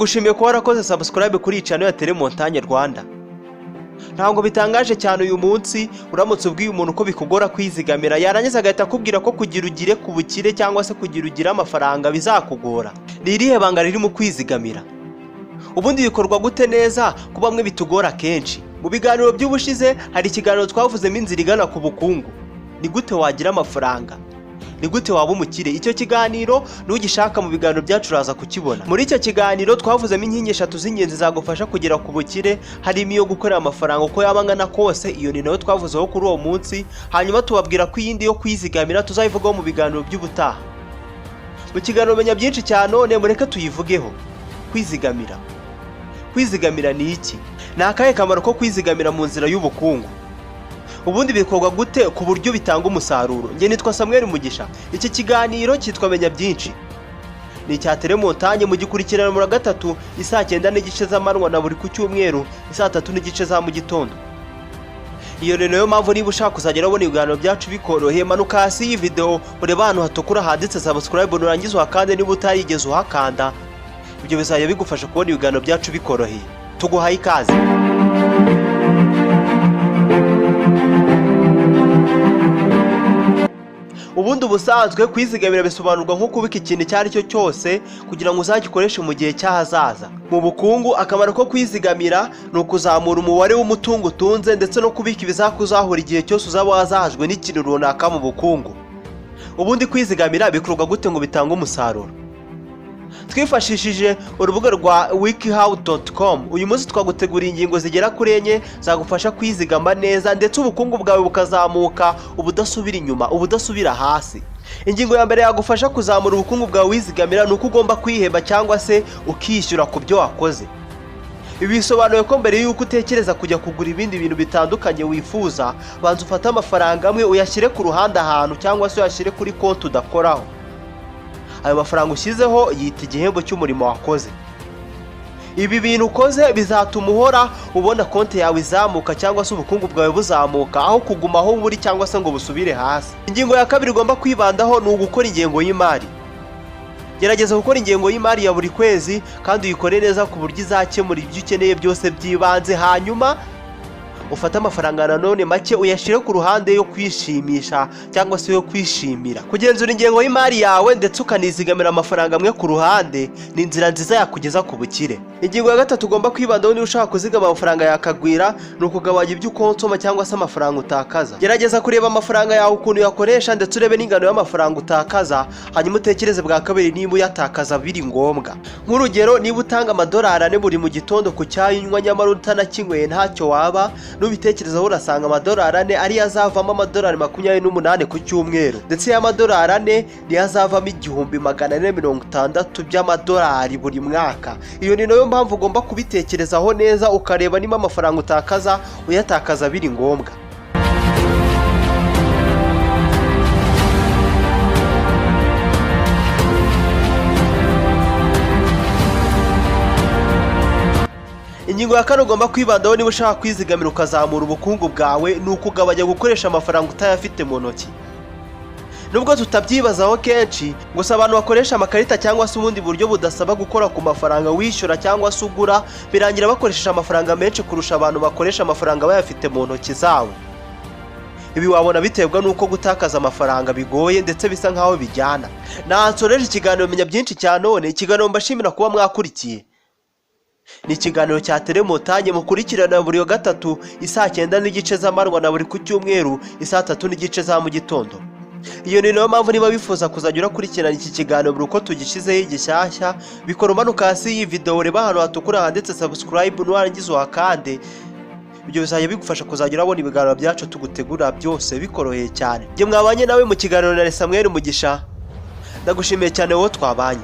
Ndagushimiye ko warakoze subscribe kuri channel ya Tele Montagne Rwanda. Ntabwo bitangaje cyane uyu munsi uramutse ubwiye umuntu ko bikugora kwizigamira yarangiza agahita akubwira ko kugira ugire ku bukire cyangwa se kugira ugire amafaranga bizakugora. Ni irihe banga riri mu kwizigamira? Ubundi bikorwa gute neza ku bamwe bitugora kenshi? Mu biganiro by'ubushize hari ikiganiro twavuzemo inzira igana ku bukungu. Ni gute wagira amafaranga? Ni gute waba umukire? Icyo kiganiro n'ugishaka mu biganiro byacu uraza kukibona. Muri icyo kiganiro twavuzemo inkingi 3 z'ingenzi zagufasha kugera ku bukire, harimo iyo gukorera amafaranga uko yabangana kose, iyo ni nayo twavuzeho kuri uwo munsi. Hanyuma tubabwira ko iyindi yo kwizigamira tuzayivugaho mu biganiro by'ubutaha. Mu kiganiro menya byinshi cyane, none mureke tuyivugeho. Kwizigamira. Kwizigamira ni iki? Ni akahe kamaro ko kwizigamira mu nzira y'ubukungu? Ubundi bikorwa gute ku buryo bitanga umusaruro? Nge nitwa Samuel Mugisha. Iki kiganiro cyitwa menya byinshi. Ni cya Tele Montagne, mu gikurikirana muri 3 isaa 9 n'igice z'amanywa na buri ku cyumweru isaa 3 n'igice za mu gitondo. Iyo rero niyo mpamvu niba ushaka kuzagera ubona ibiganiro byacu bikoroheye, manuka hasi iyi video ureba ahantu hatukura handitse subscribe, nurangiza uhakande niba utarigeze uhakanda. Ibyo bizajya bigufasha kubona ibiganiro byacu bikoroheye. Tuguhaye ikaze. Ubundi ubusanzwe kwizigamira bisobanurwa nko kubika ikintu icyo ari cyo cyose kugira ngo uzagikoreshe mu gihe cyahazaza. Mu bukungu akamaro ko kwizigamira ni ukuzamura umubare w'umutungo utunze ndetse no kubika ibizakuzahura igihe cyose uzaba wazahajwe n'ikintu runaka mu bukungu. Ubundi kwizigamira bikorwa gute ngo bitange umusaruro? Twifashishije urubuga rwa wikihow.com. Uyu munsi twagutegura ingingo zigera kuri 4 zagufasha kwizigama neza ndetse ubukungu bwawe bukazamuka ubudasubira inyuma, ubudasubira hasi. Ingingo ya mbere yagufasha kuzamura ubukungu bwawe wizigamira ni uko ugomba kwihemba cyangwa se ukishyura ku byo wakoze. Ibi bisobanuye ko mbere y'uko utekereza kujya kugura ibindi bintu bitandukanye wifuza, banza ufate amafaranga amwe uyashyire ku ruhande ahantu cyangwa se uyashyire kuri konti udakoraho. Ayo mafaranga ushyizeho yita igihembo cy'umurimo wakoze. Ibi bintu ukoze bizatuma uhora ubona konti yawe izamuka cyangwa se ubukungu bwawe buzamuka aho kugumaho buri cyangwa se ngo busubire hasi. Ingingo ya kabiri ugomba kwibandaho ni ugukora ingengo y'imari. Gerageza gukora ingengo y'imari ya buri kwezi kandi uyikore neza ku buryo izakemura ibyo ukeneye byose by'ibanze, hanyuma ufata amafaranga nanone make uyashyire ku ruhande yo kwishimisha cyangwa se yo kwishimira. Kugenzura ingengo y'imari yawe ndetse ukanizigamira amafaranga amwe ku ruhande ni inzira nziza yakugeza ku bukire. Ingingo ya gatatu ugomba kwibandaho niba ushaka kuzigama amafaranga yakagwira ni ukugabanya ibyo ukonsoma cyangwa se amafaranga utakaza. Gerageza kureba amafaranga yawe ukuntu yakoresha ndetse urebe n'ingano y'amafaranga utakaza, hanyuma utekereze bwa kabiri niba uyatakaza biri ngombwa. Nk'urugero, niba utanga amadolari 4 buri mu gitondo ku cyayinywa nyamara utanakinyweye ntacyo waba, nubitekerezaho urasanga amadolari 4 ari azavamo amadolari 28 ku cyumweru, ndetse y'amadolari 4 ni azavamo 1460 by'amadolari buri mwaka. Iyo ni nayo mpamvu ugomba kubitekerezaho neza ukareba niba amafaranga utakaza uyatakaza biri ngombwa. Ingingo ya 4 ugomba kwibandaho niba ushaka kwizigamira ukazamura ubukungu bwawe ni ukugabanya gukoresha amafaranga utayafite mu ntoki. Nubwo tutabyibazaho kenshi, gusa abantu bakoresha amakarita cyangwa se ubundi buryo budasaba gukora ku mafaranga wishyura cyangwa se ugura, birangira bakoresheje amafaranga menshi kurusha abantu bakoresha amafaranga bayafite mu ntoki zabo. Ibi wabona biterwa nuko gutakaza amafaranga bigoye ndetse bisa nkaho bijyana. Nansoreje ikiganiro menya byinshi cyane, none ikiganiro mbashimira kuba mwakurikiye. Ni ikiganiro cya Tele Montagne, mukurikirana buri wa 3 isaa 9 n'igice z'amanywa na buri ku cyumweru isaa 3 n'igice za mu gitondo. Iyo ni nayo mpamvu niba bifuza kuzajya urakurikirana iki kiganiro buri uko tugishizeho igishyashya, bikora umanuka hasi iyi video ureba ahantu hatukura handitse subscribe, nurangiza uhakande. Ibyo bizajya bigufasha kuzajya urabona ibiganiro byacu tugutegura byose bikoroheye cyane. Nge mwabanye nawe mu kiganiro na Samuel Mugisha. Ndagushimiye cyane wowe twabanye.